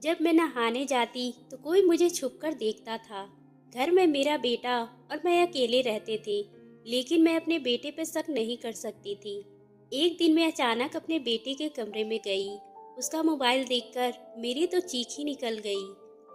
जब मैं नहाने जाती तो कोई मुझे छुपकर देखता था। घर में मेरा बेटा और मैं अकेले रहते थे, लेकिन मैं अपने बेटे पर शक नहीं कर सकती थी। एक दिन मैं अचानक अपने बेटे के कमरे में गई। उसका मोबाइल देखकर मेरी तो चीख ही निकल गई।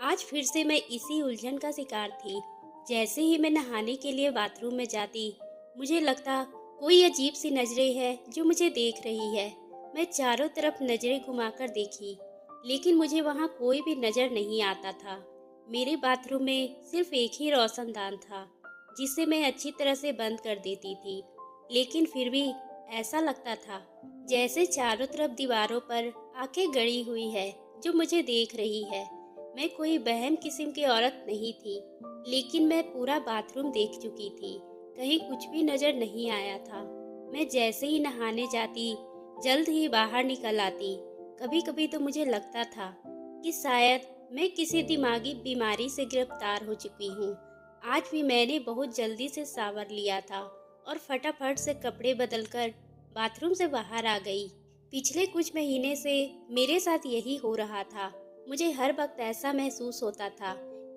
आज फिर से मैं इसी उलझन का शिकार थी। जैसे ही मैं नहाने के लिए बाथरूम में जाती, मुझे लगता कोई अजीब सी नजरें है जो मुझे देख रही है। मैं चारों तरफ नजरें घुमाकर देखी, लेकिन मुझे वहाँ कोई भी नजर नहीं आता था। मेरे बाथरूम में सिर्फ एक ही रोशनदान था, जिसे मैं अच्छी तरह से बंद कर देती थी, लेकिन फिर भी ऐसा लगता था जैसे चारों तरफ दीवारों पर आंखें गड़ी हुई है जो मुझे देख रही है। मैं कोई बहन किस्म की औरत नहीं थी, लेकिन मैं पूरा बाथरूम देख चुकी थी। कहीं कुछ भी नजर नहीं आया था। मैं जैसे ही नहाने जाती, जल्द ही बाहर निकल आती। कभी कभी तो मुझे लगता था कि शायद मैं किसी दिमागी बीमारी से गिरफ्तार हो चुकी हूँ। आज भी मैंने बहुत जल्दी से शावर लिया था और फटाफट से कपड़े बदलकर बाथरूम से बाहर आ गई। पिछले कुछ महीने से मेरे साथ यही हो रहा था। मुझे हर वक्त ऐसा महसूस होता था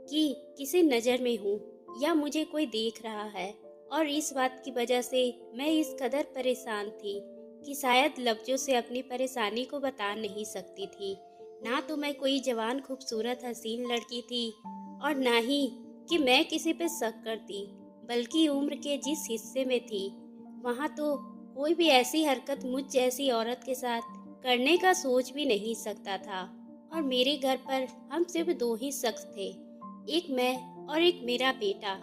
कि किसी नज़र में हूँ या मुझे कोई देख रहा है, और इस बात की वजह से मैं इस कदर परेशान थी कि शायद लफ्जों से अपनी परेशानी को बता नहीं सकती थी। ना तो मैं कोई जवान खूबसूरत हसीन लड़की थी, और ना ही कि मैं किसी पे शक करती, बल्कि उम्र के जिस हिस्से में थी वहाँ तो कोई भी ऐसी हरकत मुझ जैसी औरत के साथ करने का सोच भी नहीं सकता था। और मेरे घर पर हम सिर्फ दो ही शख्स थे, एक मैं और एक मेरा बेटा।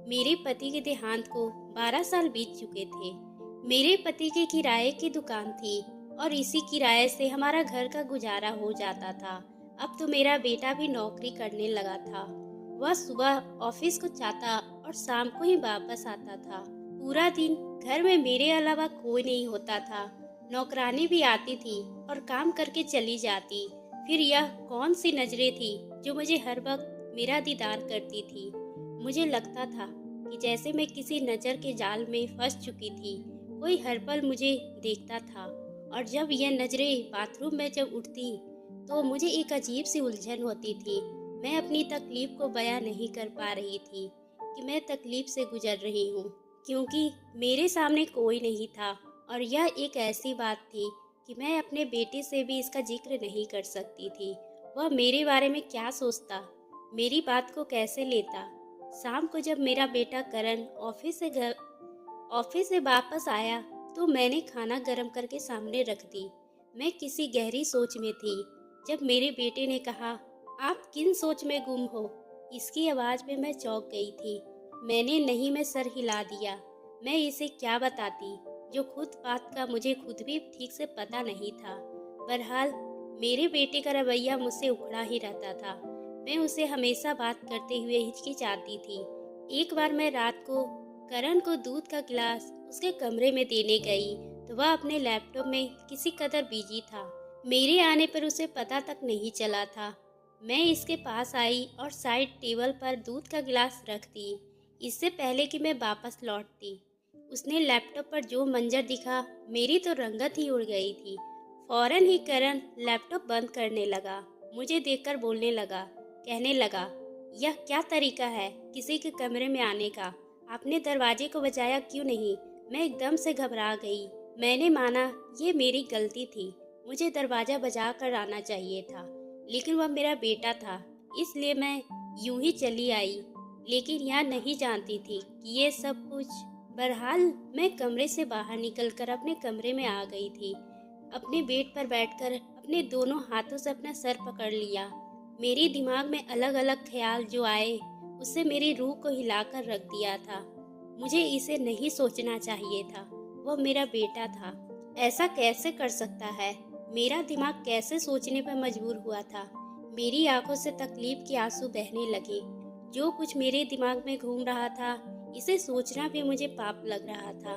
मेरे पति के देहांत को 12 साल बीत चुके थे। मेरे पति की किराए की दुकान थी और इसी किराए से हमारा घर का गुजारा हो जाता था। अब तो मेरा बेटा भी नौकरी करने लगा था। वह सुबह ऑफिस को जाता और शाम को ही वापस आता था। पूरा दिन घर में मेरे अलावा कोई नहीं होता था। नौकरानी भी आती थी और काम करके चली जाती। फिर यह कौन सी नजरें थी जो मुझे हर वक्त मेरा दीदार करती थी। मुझे लगता था कि जैसे मैं किसी नजर के जाल में फंस चुकी थी। कोई हर पल मुझे देखता था, और जब यह नजरें बाथरूम में जब उठती तो मुझे एक अजीब सी उलझन होती थी। मैं अपनी तकलीफ को बयां नहीं कर पा रही थी कि मैं तकलीफ से गुजर रही हूँ, क्योंकि मेरे सामने कोई नहीं था। और यह एक ऐसी बात थी कि मैं अपने बेटे से भी इसका जिक्र नहीं कर सकती थी। वह मेरे बारे में क्या सोचता, मेरी बात को कैसे लेता। शाम को जब मेरा बेटा करण ऑफिस से वापस आया तो मैंने खाना गर्म करके सामने रख दी। मैं किसी गहरी सोच में थी जब मेरे बेटे ने कहा, आप किन सोच में गुम हो। इसकी आवाज़ में मैं चौंक गई थी। मैंने नहीं में सर हिला दिया। मैं इसे क्या बताती, जो खुद बात का मुझे खुद भी ठीक से पता नहीं था। बहरहाल मेरे बेटे का रवैया मुझसे उखड़ा ही रहता था। मैं उसे हमेशा बात करते हुए हिचकिचाती थी। एक बार मैं रात को करण को दूध का गिलास उसके कमरे में देने गई तो वह अपने लैपटॉप में किसी कदर बिजी था। मेरे आने पर उसे पता तक नहीं चला था। मैं इसके पास आई और साइड टेबल पर दूध का गिलास रख दी, इससे पहले कि मैं वापस लौटती। उसने लैपटॉप पर जो मंजर दिखा, मेरी तो रंगत ही उड़ गई थी। फौरन ही करण लैपटॉप बंद करने लगा। मुझे देखकर बोलने लगा, कहने लगा, यह क्या तरीका है किसी के कमरे में आने का। आपने दरवाजे को बजाया क्यों नहीं। मैं एकदम से घबरा गई। मैंने माना ये मेरी गलती थी, मुझे दरवाजा बजा कर आना चाहिए था, लेकिन वह मेरा बेटा था, इसलिए मैं यूं ही चली आई। लेकिन यह नहीं जानती थी कि ये सब कुछ। बहरहाल मैं कमरे से बाहर निकलकर अपने कमरे में आ गई थी। अपने बेड पर बैठकर अपने दोनों हाथों से अपना सर पकड़ लिया। मेरे दिमाग में अलग अलग ख्याल जो आए, उससे मेरी रूह को हिलाकर रख दिया था। मुझे इसे नहीं सोचना चाहिए था। वह मेरा बेटा था। ऐसा कैसे कर सकता है। मेरा दिमाग कैसे सोचने पर मजबूर हुआ था। मेरी आंखों से तकलीफ के आंसू बहने लगे। जो कुछ मेरे दिमाग में घूम रहा था, इसे सोचना भी मुझे पाप लग रहा था।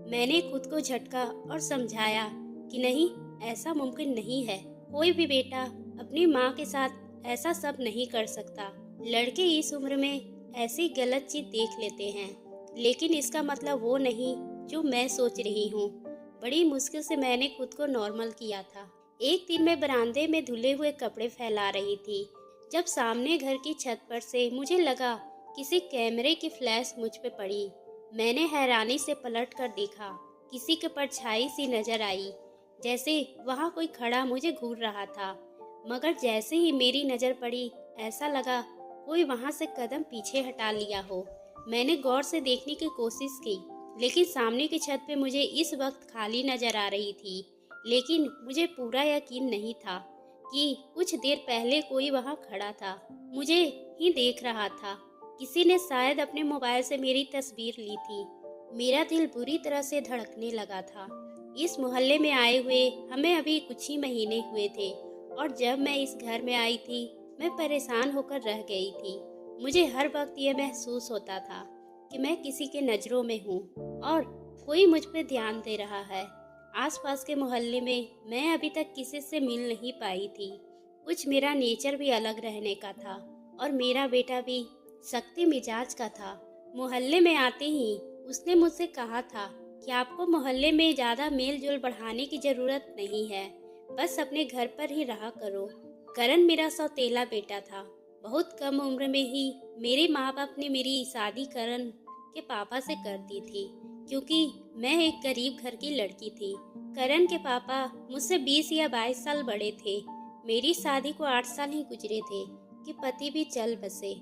मैंने खुद को झटका और समझाया कि नहीं, ऐसा मुमकिन नहीं है। कोई भी बेटा अपनी माँ के साथ ऐसा सब नहीं कर सकता। लड़के इस उम्र में ऐसी गलत चीज देख लेते हैं, लेकिन इसका मतलब वो नहीं जो मैं सोच रही हूँ। बड़ी मुश्किल से मैंने खुद को नॉर्मल किया था। एक दिन मैं बरामदे में धुले हुए कपड़े फैला रही थी, जब सामने घर की छत पर से मुझे लगा किसी कैमरे की फ्लैश मुझ पे पड़ी। मैंने हैरानी से पलट कर देखा। किसी की परछाई सी नजर आई, जैसे वहाँ कोई खड़ा मुझे घूर रहा था। मगर जैसे ही मेरी नज़र पड़ी, ऐसा लगा कोई वहाँ से कदम पीछे हटा लिया हो। मैंने गौर से देखने की कोशिश की, लेकिन सामने की छत पे मुझे इस वक्त खाली नजर आ रही थी। लेकिन मुझे पूरा यकीन नहीं था कि कुछ देर पहले कोई वहाँ खड़ा था, मुझे ही देख रहा था। किसी ने शायद अपने मोबाइल से मेरी तस्वीर ली थी। मेरा दिल बुरी तरह से धड़कने लगा था। इस मोहल्ले में आए हुए हमें अभी कुछ ही महीने हुए थे, और जब मैं इस घर में आई थी, मैं परेशान होकर रह गई थी। मुझे हर वक्त ये महसूस होता था कि मैं किसी के नज़रों में हूँ और कोई मुझ पर ध्यान दे रहा है। आसपास के मोहल्ले में मैं अभी तक किसी से मिल नहीं पाई थी। कुछ मेरा नेचर भी अलग रहने का था, और मेरा बेटा भी सख्ती मिजाज का था। मोहल्ले में आते ही उसने मुझसे कहा था कि आपको मोहल्ले में ज़्यादा मेल जोल बढ़ाने की ज़रूरत नहीं है, बस अपने घर पर ही रहा करो। करण मेरा सौतेला बेटा था। बहुत कम उम्र में ही मेरे माँ बाप ने मेरी शादी करण के पापा से कर दी थी, क्योंकि मैं एक गरीब घर की लड़की थी। करण के पापा मुझसे 20 या 22 साल बड़े थे। मेरी शादी को 8 साल ही गुजरे थे कि पति भी चल बसे।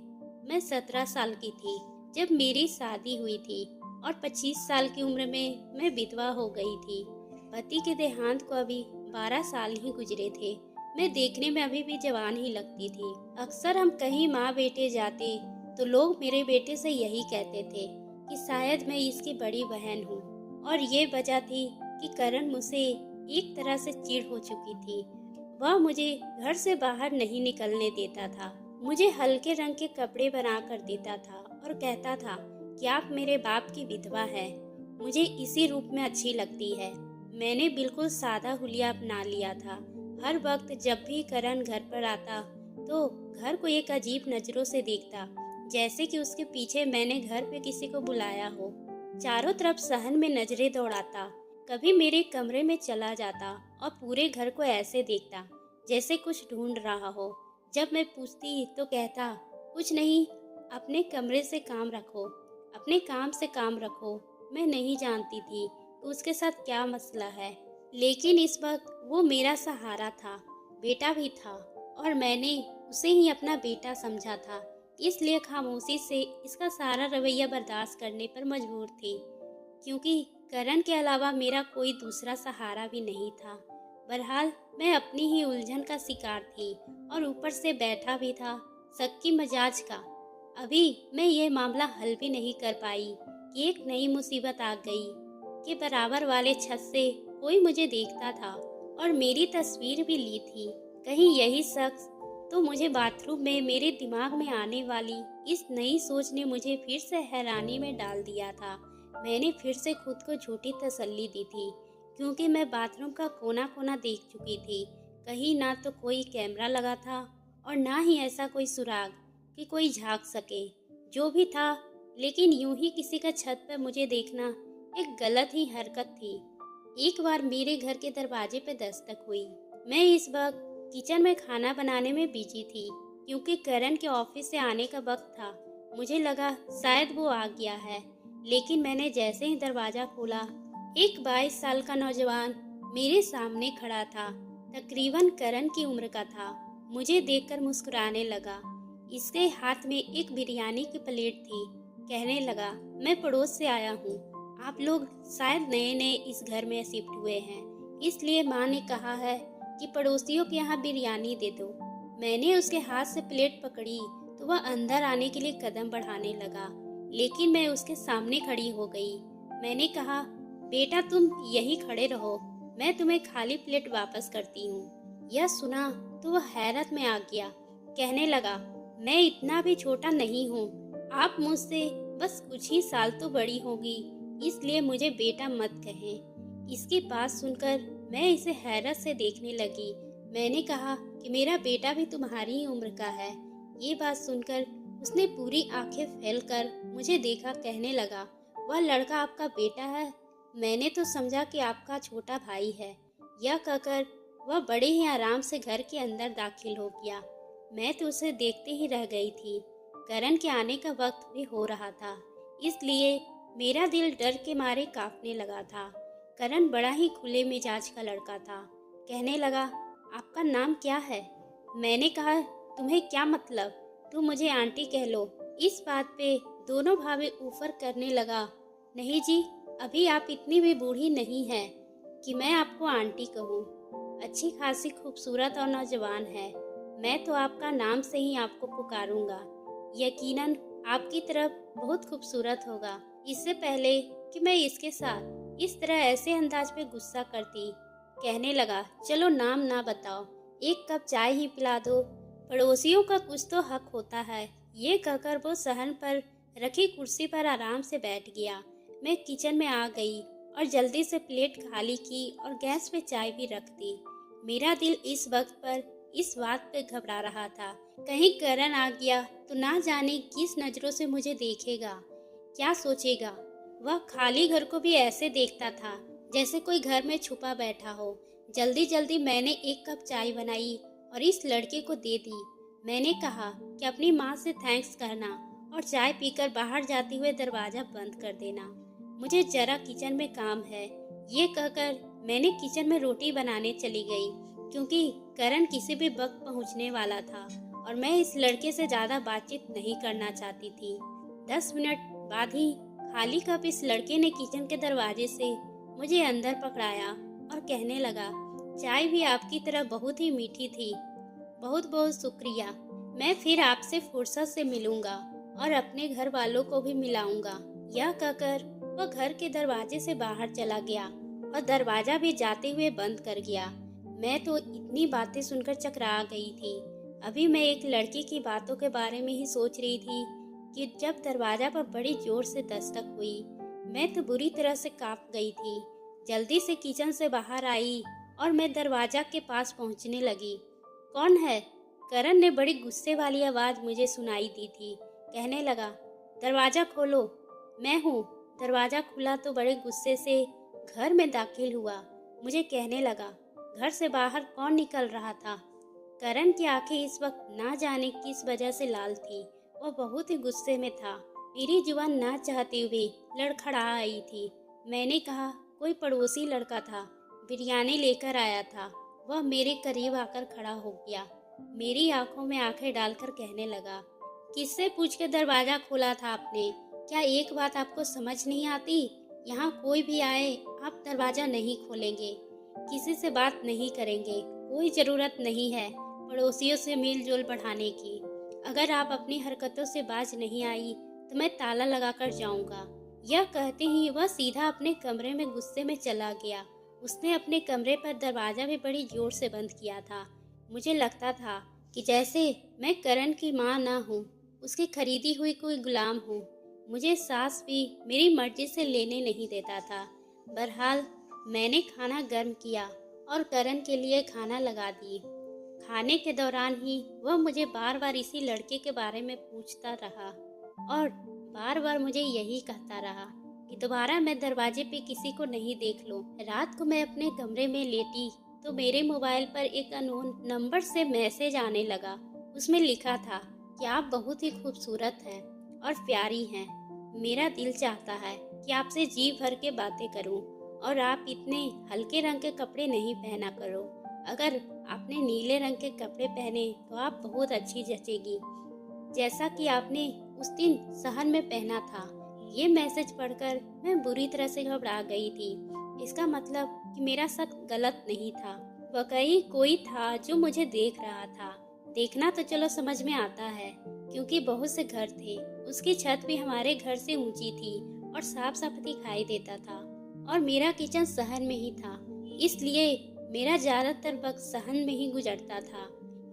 मैं 17 साल की थी जब मेरी शादी हुई थी, और 25 साल की उम्र में मैं विधवा हो गई थी। पति के देहांत को अभी 12 साल ही गुजरे थे। मैं देखने में अभी भी जवान ही लगती थी। अक्सर हम कहीं माँ बेटे जाते तो लोग मेरे बेटे से यही कहते थे कि शायद मैं इसकी बड़ी बहन हूँ, और ये वजह थी कि करण मुझसे एक तरह से चिढ़ हो चुकी थी। वह मुझे घर से बाहर नहीं निकलने देता था, मुझे हल्के रंग के कपड़े बना कर देता था और कहता था कि आप मेरे बाप की विधवा है, मुझे इसी रूप में अच्छी लगती है। मैंने बिल्कुल सादा हुलिया अपना लिया था। हर वक्त जब भी करण घर पर आता तो घर को एक अजीब नज़रों से देखता, जैसे कि उसके पीछे मैंने घर पे किसी को बुलाया हो। चारों तरफ सहन में नजरें दौड़ाता, कभी मेरे कमरे में चला जाता और पूरे घर को ऐसे देखता जैसे कुछ ढूंढ रहा हो। जब मैं पूछती तो कहता, कुछ नहीं, अपने कमरे से काम रखो, अपने काम से काम रखो। मैं नहीं जानती थी कि उसके साथ क्या मसला है, लेकिन इस वक्त वो मेरा सहारा था, बेटा भी था, और मैंने उसे ही अपना बेटा समझा था। इसलिए खामोशी से इसका सारा रवैया बर्दाश्त करने पर मजबूर थी, क्योंकि करण के अलावा मेरा कोई दूसरा सहारा भी नहीं था। बहरहाल मैं अपनी ही उलझन का शिकार थी, और ऊपर से बैठा भी था शक्की मिजाज का। अभी मैं ये मामला हल भी नहीं कर पाई कि एक नई मुसीबत आ गई कि बराबर वाले छत से कोई मुझे देखता था और मेरी तस्वीर भी ली थी। कहीं यही शख्स तो मुझे बाथरूम में मेरे दिमाग में आने वाली इस नई सोच ने मुझे फिर से हैरानी में डाल दिया था। मैंने फिर से खुद को झूठी तसल्ली दी थी, क्योंकि मैं बाथरूम का कोना कोना देख चुकी थी। कहीं ना तो कोई कैमरा लगा था और ना ही ऐसा कोई सुराग कि कोई झांक सके। जो भी था, लेकिन यूं ही किसी का छत पर मुझे देखना एक गलत ही हरकत थी। एक बार मेरे घर के दरवाजे पे दस्तक हुई। मैं इस वक्त किचन में खाना बनाने में बिजी थी, क्योंकि करण के ऑफिस से आने का वक्त था। मुझे लगा शायद वो आ गया है, लेकिन मैंने जैसे ही दरवाजा खोला, एक 22 साल का नौजवान मेरे सामने खड़ा था। तकरीबन करण की उम्र का था। मुझे देखकर मुस्कुराने लगा। इसके हाथ में एक बिरयानी की प्लेट थी। कहने लगा, मैं पड़ोस से आया हूँ, आप लोग शायद नए नए इस घर में शिफ्ट हुए हैं, इसलिए माँ ने कहा है कि पड़ोसियों के यहाँ बिरयानी दे दो। मैंने उसके हाथ से प्लेट पकड़ी तो वह अंदर आने के लिए कदम बढ़ाने लगा, लेकिन मैं उसके सामने खड़ी हो गई। मैंने कहा, बेटा तुम यहीं खड़े रहो, मैं तुम्हें खाली प्लेट वापस करती हूँ। यह सुना तो वह हैरत में आ गया। कहने लगा, मैं इतना भी छोटा नहीं हूँ, आप मुझसे बस कुछ ही साल तो बड़ी होगी, इसलिए मुझे बेटा मत कहें। इसकी बात सुनकर मैं इसे हैरत से देखने लगी। मैंने कहा कि मेरा बेटा भी तुम्हारी ही उम्र का है। ये बात सुनकर उसने पूरी आंखें फैलकर मुझे देखा। कहने लगा, वह लड़का आपका बेटा है? मैंने तो समझा कि आपका छोटा भाई है। यह कहकर वह बड़े ही आराम से घर के अंदर दाखिल हो गया। मैं तो उसे देखते ही रह गई थी। करण के आने का वक्त भी हो रहा था, इसलिए मेरा दिल डर के मारे कांपने लगा था। करण बड़ा ही खुले मिजाज का लड़का था। कहने लगा, आपका नाम क्या है? मैंने कहा, तुम्हें क्या मतलब, तुम मुझे आंटी कह लो। इस बात पे दोनों भाभी ऊपर करने लगा। नहीं जी, अभी आप इतनी भी बूढ़ी नहीं है कि मैं आपको आंटी कहूँ। अच्छी खासी खूबसूरत और नौजवान है। मैं तो आपका नाम से ही आपको पुकारूंगा। यकीनन आपकी तरफ बहुत खूबसूरत होगा। इससे पहले कि मैं इसके साथ इस तरह ऐसे अंदाज में गुस्सा करती, कहने लगा, चलो नाम ना बताओ, एक कप चाय ही पिला दो। पड़ोसियों का कुछ तो हक होता है। ये कहकर वो सहन पर रखी कुर्सी पर आराम से बैठ गया। मैं किचन में आ गई और जल्दी से प्लेट खाली की और गैस पे चाय भी रख दी। मेरा दिल इस वक्त पर इस बात पे घबरा रहा था, कहीं करण आ गया तो ना जाने किस नजरों से मुझे देखेगा, क्या सोचेगा। वह खाली घर को भी ऐसे देखता था जैसे कोई घर में छुपा बैठा हो। जल्दी जल्दी मैंने एक कप चाय बनाई और इस लड़के को दे दी। मैंने कहा कि अपनी माँ से थैंक्स करना और चाय पीकर बाहर जाते हुए दरवाजा बंद कर देना, मुझे जरा किचन में काम है। ये कहकर मैंने किचन में रोटी बनाने चली गई, क्योंकि करण किसी भी वक्त पहुंचने वाला था और मैं इस लड़के से ज्यादा बातचीत नहीं करना चाहती थी। 10 मिनट बाद ही खाली कप इस लड़के ने किचन के दरवाजे से मुझे अंदर पकड़ाया और कहने लगा, चाय भी आपकी तरह बहुत ही मीठी थी, बहुत बहुत शुक्रिया। मैं फिर आपसे फुर्सत से मिलूंगा और अपने घर वालों को भी मिलाऊंगा। यह कहकर वह घर के दरवाजे से बाहर चला गया और दरवाजा भी जाते हुए बंद कर गया। मैं तो इतनी बातें सुनकर चकरा गई थी। अभी मैं एक लड़के की बातों के बारे में ही सोच रही थी कि जब दरवाजा पर बड़ी जोर से दस्तक हुई। मैं तो बुरी तरह से कांप गई थी। जल्दी से किचन से बाहर आई और मैं दरवाजा के पास पहुंचने लगी। कौन है? करण ने बड़ी गुस्से वाली आवाज मुझे सुनाई दी थी। कहने लगा, दरवाजा खोलो। मैं हूँ। दरवाजा खुला तो बड़े गुस्से से घर में दाखिल हुआ। मुझे कहने लगा, घर से बाहर कौन निकल रहा था? करण की आंखें इस वक्त ना जाने किस वजह से लाल थी। वह बहुत ही गुस्से में था। मेरी जुबान ना चाहते हुए लड़खड़ा आई थी। मैंने कहा, कोई पड़ोसी लड़का था, बिरयानी लेकर आया था। वह मेरे करीब आकर खड़ा हो गया। मेरी आंखों में आंखें डालकर कहने लगा, किससे पूछ के दरवाजा खोला था आपने? क्या एक बात आपको समझ नहीं आती? यहाँ कोई भी आए आप दरवाजा नहीं खोलेंगे, किसी से बात नहीं करेंगे। कोई जरूरत नहीं है पड़ोसियों से मेल जोल बढ़ाने की। अगर आप अपनी हरकतों से बाज नहीं आई तो मैं ताला लगाकर जाऊंगा। यह कहते ही वह सीधा अपने कमरे में गुस्से में चला गया। उसने अपने कमरे पर दरवाजा भी बड़ी जोर से बंद किया था। मुझे लगता था कि जैसे मैं करण की माँ ना हूँ, उसकी खरीदी हुई कोई गुलाम हूँ। मुझे सांस भी मेरी मर्जी से लेने नहीं देता था। बहरहाल मैंने खाना गर्म किया और करण के लिए खाना लगा दी। खाने के दौरान ही वह मुझे बार बार इसी लड़के के बारे में पूछता रहा और बार बार मुझे यही कहता रहा कि दोबारा मैं दरवाजे पे किसी को नहीं देख लूं। रात को मैं अपने कमरे में लेटी तो मेरे मोबाइल पर एक अननोन नंबर से मैसेज आने लगा। उसमें लिखा था कि आप बहुत ही खूबसूरत हैं और प्यारी हैं। मेरा दिल चाहता है कि आपसे जी भर के बातें करूं और आप इतने हल्के रंग के कपड़े नहीं पहना करो। अगर आपने नीले रंग के कपड़े पहने तो आप बहुत अच्छी जचेगी, जैसा कि आपने उस दिन सहन में पहना था। ये मैसेज पढ़कर मैं बुरी तरह से घबरा गई थी। इसका मतलब कि मेरा शक गलत नहीं था, वाकई कोई था जो मुझे देख रहा था। देखना तो चलो समझ में आता है, क्योंकि बहुत से घर थे। उसकी छत भी हमारे घर से ऊंची थी और साफ साफ दिखाई देता था और मेरा किचन सहन में ही था, इसलिए मेरा ज्यादातर वक्त सहन में ही गुजरता था।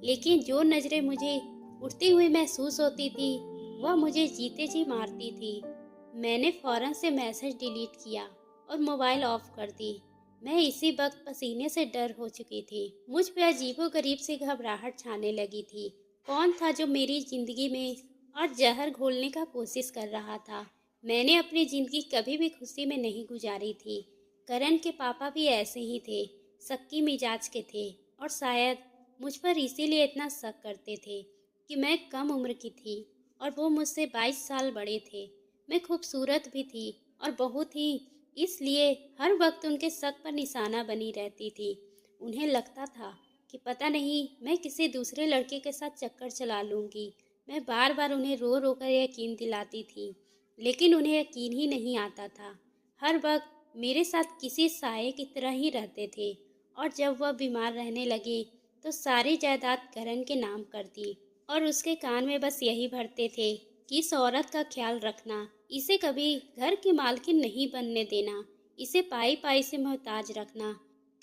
लेकिन जो नजरें मुझे उठती हुई महसूस होती थी वह मुझे जीते जी मारती थी। मैंने फौरन से मैसेज डिलीट किया और मोबाइल ऑफ कर दी। मैं इसी वक्त पसीने से डर हो चुकी थी। मुझ पे अजीबोगरीब सी घबराहट छाने लगी थी। कौन था जो मेरी जिंदगी में और जहर घोलने का कोशिश कर रहा था? मैंने अपनी जिंदगी कभी भी खुशी में नहीं गुजारी थी। करण के पापा भी ऐसे ही थे। शक्की मिजाज के थे और शायद मुझ पर इसीलिए इतना शक करते थे कि मैं कम उम्र की थी और वो मुझसे 22 साल बड़े थे। मैं खूबसूरत भी थी और बहुत ही, इसलिए हर वक्त उनके शक पर निशाना बनी रहती थी। उन्हें लगता था कि पता नहीं मैं किसी दूसरे लड़के के साथ चक्कर चला लूँगी। मैं बार बार उन्हें रो रो कर यकीन दिलाती थी, लेकिन उन्हें यकीन ही नहीं आता था। हर वक्त मेरे साथ किसी साये की तरह ही रहते थे और जब वह बीमार रहने लगे तो सारी जायदाद करण के नाम कर दी और उसके कान में बस यही भरते थे कि इस औरत का ख्याल रखना, इसे कभी घर की मालकिन नहीं बनने देना, इसे पाई पाई से मोहताज रखना,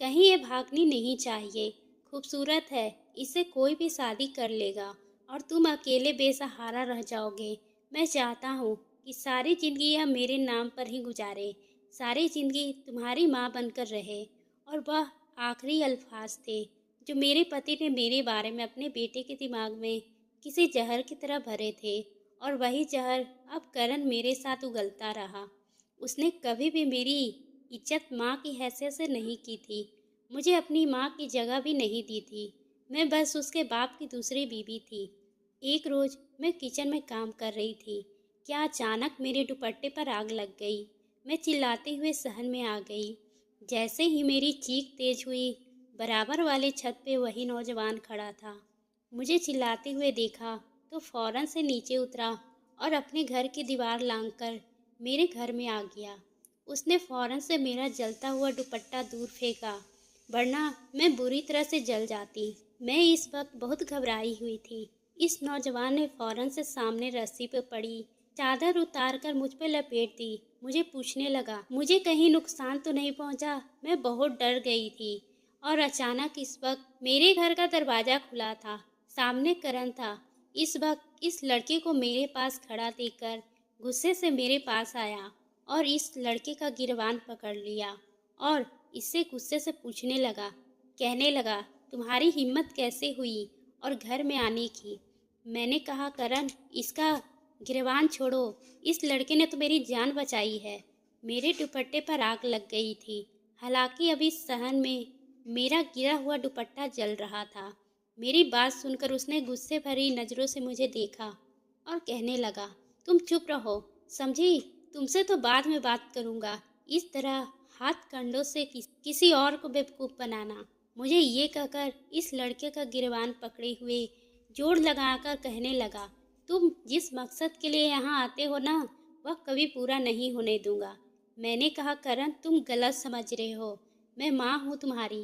कहीं ये भागनी नहीं चाहिए, खूबसूरत है, इसे कोई भी शादी कर लेगा और तुम अकेले बेसहारा रह जाओगे। मैं चाहता हूँ कि सारी ज़िंदगी यह मेरे नाम पर ही गुजारे, सारी ज़िंदगी तुम्हारी माँ बनकर रहे। और वह आखिरी अल्फाज थे जो मेरे पति ने मेरे बारे में अपने बेटे के दिमाग में किसी जहर की तरह भरे थे, और वही जहर अब करण मेरे साथ उगलता रहा। उसने कभी भी मेरी इज्जत माँ की हैसियत से नहीं की थी, मुझे अपनी माँ की जगह भी नहीं दी थी। मैं बस उसके बाप की दूसरी बीवी थी। एक रोज़ मैं किचन में काम कर रही थी, क्या अचानक मेरे दुपट्टे पर आग लग गई। मैं चिल्लाते हुए सहन में आ गई। जैसे ही मेरी चीख तेज हुई, बराबर वाले छत पे वही नौजवान खड़ा था। मुझे चिल्लाते हुए देखा तो फौरन से नीचे उतरा और अपने घर की दीवार लांघकर मेरे घर में आ गया। उसने फौरन से मेरा जलता हुआ दुपट्टा दूर फेंका, वरना मैं बुरी तरह से जल जाती। मैं इस वक्त बहुत घबराई हुई थी। इस नौजवान ने फौरन से सामने रस्सी पे पड़ी चादर उतार कर मुझ पे लपेट दी। मुझे पूछने लगा, मुझे कहीं नुकसान तो नहीं पहुंचा? मैं बहुत डर गई थी और अचानक इस वक्त मेरे घर का दरवाज़ा खुला था। सामने करण था। इस वक्त इस लड़के को मेरे पास खड़ा देखकर गुस्से से मेरे पास आया और इस लड़के का गिरबान पकड़ लिया और इससे गुस्से से पूछने लगा, कहने लगा, तुम्हारी हिम्मत कैसे हुई और घर में आने की? मैंने कहा, करण, इसका गिरबान छोड़ो, इस लड़के ने तो मेरी जान बचाई है। मेरे दुपट्टे पर आग लग गई थी, हालांकि अभी सहन में मेरा गिरा हुआ दुपट्टा जल रहा था। मेरी बात सुनकर उसने गुस्से भरी नज़रों से मुझे देखा और कहने लगा, तुम चुप रहो, समझी? तुमसे तो बाद में बात करूँगा। इस तरह हाथ कंधों से किसी और को बेवकूफ़ बनाना। मुझे ये कहकर इस लड़के का गिरबान पकड़े हुए जोर लगाकर कहने लगा, तुम जिस मकसद के लिए यहाँ आते हो ना, वह कभी पूरा नहीं होने दूंगा। मैंने कहा, करण, तुम गलत समझ रहे हो, मैं माँ हूँ तुम्हारी,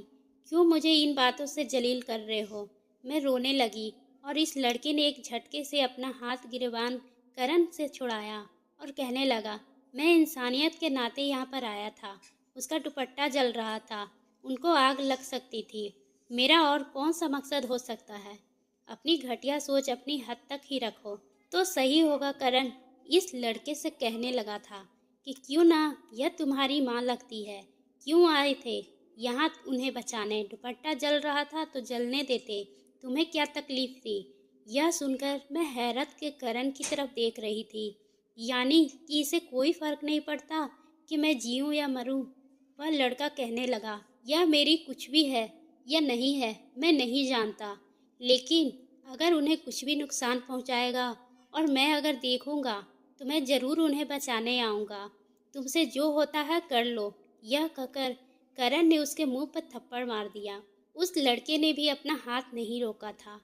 क्यों मुझे इन बातों से जलील कर रहे हो? मैं रोने लगी और इस लड़के ने एक झटके से अपना हाथ गिरबान करण से छुड़ाया और कहने लगा, मैं इंसानियत के नाते यहाँ पर आया था। उसका दुपट्टा जल रहा था, उनको आग लग सकती थी, मेरा और कौन सा मकसद हो सकता है? अपनी घटिया सोच अपनी हद तक ही रखो तो सही होगा। करण इस लड़के से कहने लगा था कि क्यों ना यह तुम्हारी माँ लगती है, क्यों आए थे यहाँ उन्हें बचाने? दुपट्टा जल रहा था तो जलने देते, तुम्हें क्या तकलीफ थी? यह सुनकर मैं हैरत के करण की तरफ देख रही थी, यानी कि इसे कोई फर्क नहीं पड़ता कि मैं जीऊँ या मरूँ। वह लड़का कहने लगा, यह मेरी कुछ भी है या नहीं है मैं नहीं जानता, लेकिन अगर उन्हें कुछ भी नुकसान पहुंचाएगा और मैं अगर देखूंगा तो मैं ज़रूर उन्हें बचाने आऊँगा। तुमसे जो होता है कर लो। यह कहकर करण ने उसके मुंह पर थप्पड़ मार दिया। उस लड़के ने भी अपना हाथ नहीं रोका था।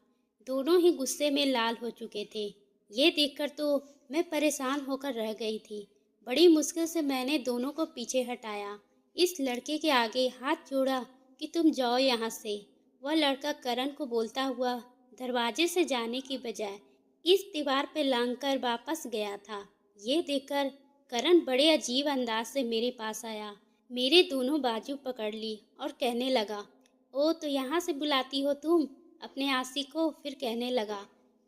दोनों ही गुस्से में लाल हो चुके थे। ये देखकर तो मैं परेशान होकर रह गई थी। बड़ी मुश्किल से मैंने दोनों को पीछे हटाया, इस लड़के के आगे हाथ जोड़ा कि तुम जाओ यहाँ से। वह लड़का करण को बोलता हुआ दरवाजे से जाने की बजाय इस दीवार पर लांघकर वापस गया था। ये देखकर करण बड़े अजीब अंदाज से मेरे पास आया, मेरे दोनों बाजू पकड़ ली और कहने लगा, ओ तो यहाँ से बुलाती हो तुम अपने आशिक को? फिर कहने लगा,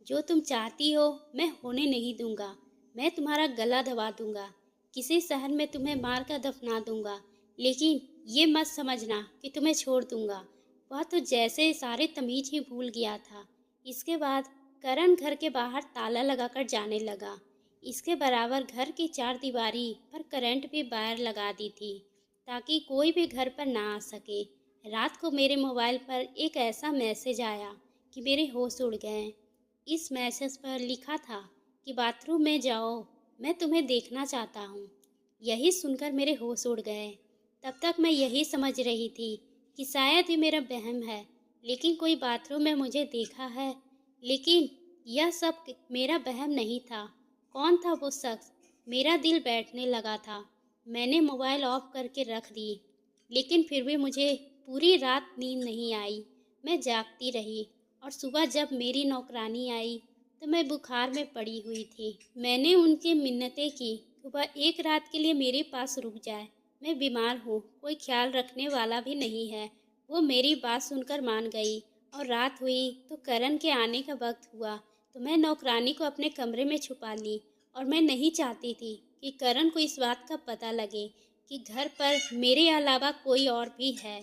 जो तुम चाहती हो मैं होने नहीं दूंगा। मैं तुम्हारा गला दबा दूंगा, किसी शहर में तुम्हें मार कर दफना दूंगा, लेकिन ये मत समझना कि तुम्हें छोड़ दूंगा। वह तो जैसे सारे तमीज ही भूल गया था। इसके बाद करण घर के बाहर ताला लगाकर जाने लगा। इसके बराबर घर की चारदीवारी पर करंट भी वायर लगा दी थी ताकि कोई भी घर पर ना आ सके। रात को मेरे मोबाइल पर एक ऐसा मैसेज आया कि मेरे होश उड़ गए। इस मैसेज पर लिखा था कि बाथरूम में जाओ, मैं तुम्हें देखना चाहता हूँ। यही सुनकर मेरे होश उड़ गए। तब तक मैं यही समझ रही थी कि शायद ये मेरा वहम है, लेकिन कोई बाथरूम में मुझे देखा है। लेकिन यह सब मेरा वहम नहीं था। कौन था वो शख्स? मेरा दिल बैठने लगा था। मैंने मोबाइल ऑफ करके रख दी, लेकिन फिर भी मुझे पूरी रात नींद नहीं आई। मैं जागती रही और सुबह जब मेरी नौकरानी आई तो मैं बुखार में पड़ी हुई थी। मैंने उनकी मिन्नतें की कि वह एक रात के लिए मेरे पास रुक जाए। मैं बीमार हूँ, कोई ख्याल रखने वाला भी नहीं है। वो मेरी बात सुनकर मान गई और रात हुई तो करण के आने का वक्त हुआ तो मैं नौकरानी को अपने कमरे में छुपा ली। और मैं नहीं चाहती थी कि करण को इस बात का पता लगे कि घर पर मेरे अलावा कोई और भी है।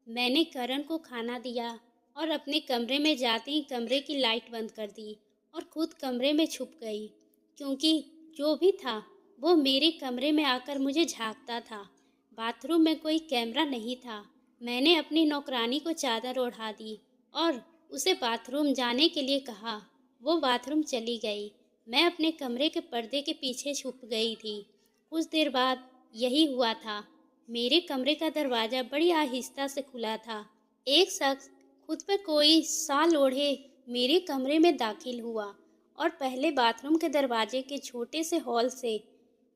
मैंने करण को खाना दिया और अपने कमरे में जाते ही कमरे की लाइट बंद कर दी और खुद कमरे में छुप गई, क्योंकि जो भी था वो मेरे कमरे में आकर मुझे झांकता था। बाथरूम में कोई कैमरा नहीं था। मैंने अपनी नौकरानी को चादर ओढ़ा दी और उसे बाथरूम जाने के लिए कहा। वो बाथरूम चली गई। मैं अपने कमरे के पर्दे के पीछे छुप गई थी। कुछ देर बाद यही हुआ था। मेरे कमरे का दरवाज़ा बड़ी आहिस्ता से खुला था। एक शख्स खुद पर कोई शाल ओढ़े मेरे कमरे में दाखिल हुआ और पहले बाथरूम के दरवाजे के छोटे से हॉल से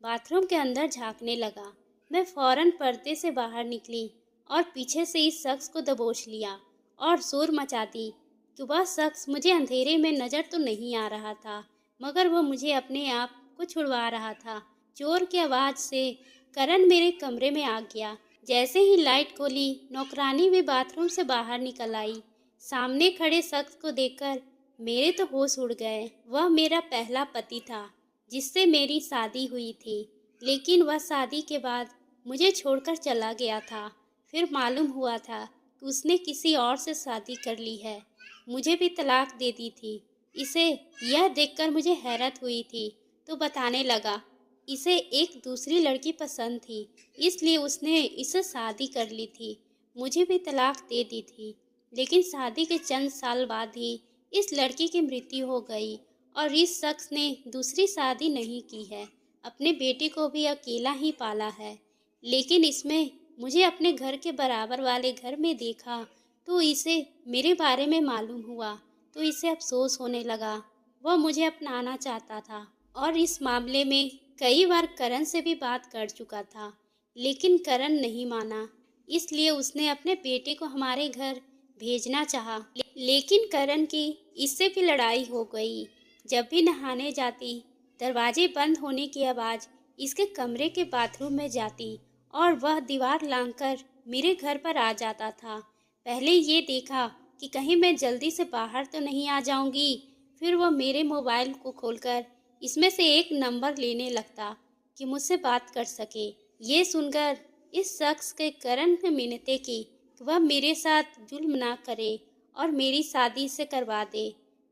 बाथरूम के अंदर झांकने लगा। मैं फौरन पर्दे से बाहर निकली और पीछे से इस शख्स को दबोच लिया और शोर मचा दी कि वह शख्स मुझे अंधेरे में नज़र तो नहीं आ रहा था, मगर वह मुझे अपने आप को छुड़वा रहा था। जोर की आवाज़ से करण मेरे कमरे में आ गया। जैसे ही लाइट खोली, नौकरानी भी बाथरूम से बाहर निकल आई। सामने खड़े शख्स को देखकर मेरे तो होश उड़ गए। वह मेरा पहला पति था जिससे मेरी शादी हुई थी, लेकिन वह शादी के बाद मुझे छोड़कर चला गया था। फिर मालूम हुआ था कि उसने किसी और से शादी कर ली है। मुझे भी तलाक दे दी थी। इसे यह देखकर मुझे हैरत हुई थी तो बताने लगा इसे एक दूसरी लड़की पसंद थी, इसलिए उसने इससे शादी कर ली थी। मुझे भी तलाक दे दी थी, लेकिन शादी के चंद साल बाद ही इस लड़की की मृत्यु हो गई और इस शख्स ने दूसरी शादी नहीं की है। अपने बेटे को भी अकेला ही पाला है। लेकिन इसमें मुझे अपने घर के बराबर वाले घर में देखा तो इसे मेरे बारे में मालूम हुआ तो इसे अफसोस होने लगा। वह मुझे अपनाना चाहता था और इस मामले में कई बार करण से भी बात कर चुका था, लेकिन करण नहीं माना। इसलिए उसने अपने बेटे को हमारे घर भेजना चाहा, लेकिन करण की इससे भी लड़ाई हो गई। जब भी नहाने जाती, दरवाजे बंद होने की आवाज़ इसके कमरे के बाथरूम में जाती और वह दीवार लांघकर मेरे घर पर आ जाता था। पहले ये देखा कि कहीं मैं जल्दी से बाहर तो नहीं आ जाऊंगी। फिर वह मेरे मोबाइल को खोलकर इसमें से एक नंबर लेने लगता कि मुझसे बात कर सके। ये सुनकर इस शख्स के करण ने मिन्नतें की कि वह मेरे साथ जुल्म ना करे और मेरी शादी से करवा दे।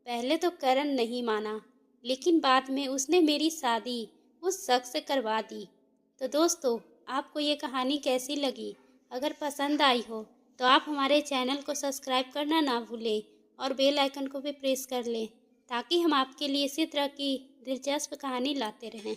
पहले तो करण नहीं माना, लेकिन बाद में उसने मेरी शादी उस शख्स से करवा दी। तो दोस्तों, आपको ये कहानी कैसी लगी? अगर पसंद आई हो तो आप हमारे चैनल को सब्सक्राइब करना ना भूलें और बेल आइकन को भी प्रेस कर लें, ताकि हम आपके लिए इसी तरह की दिलचस्प कहानी लाते रहें।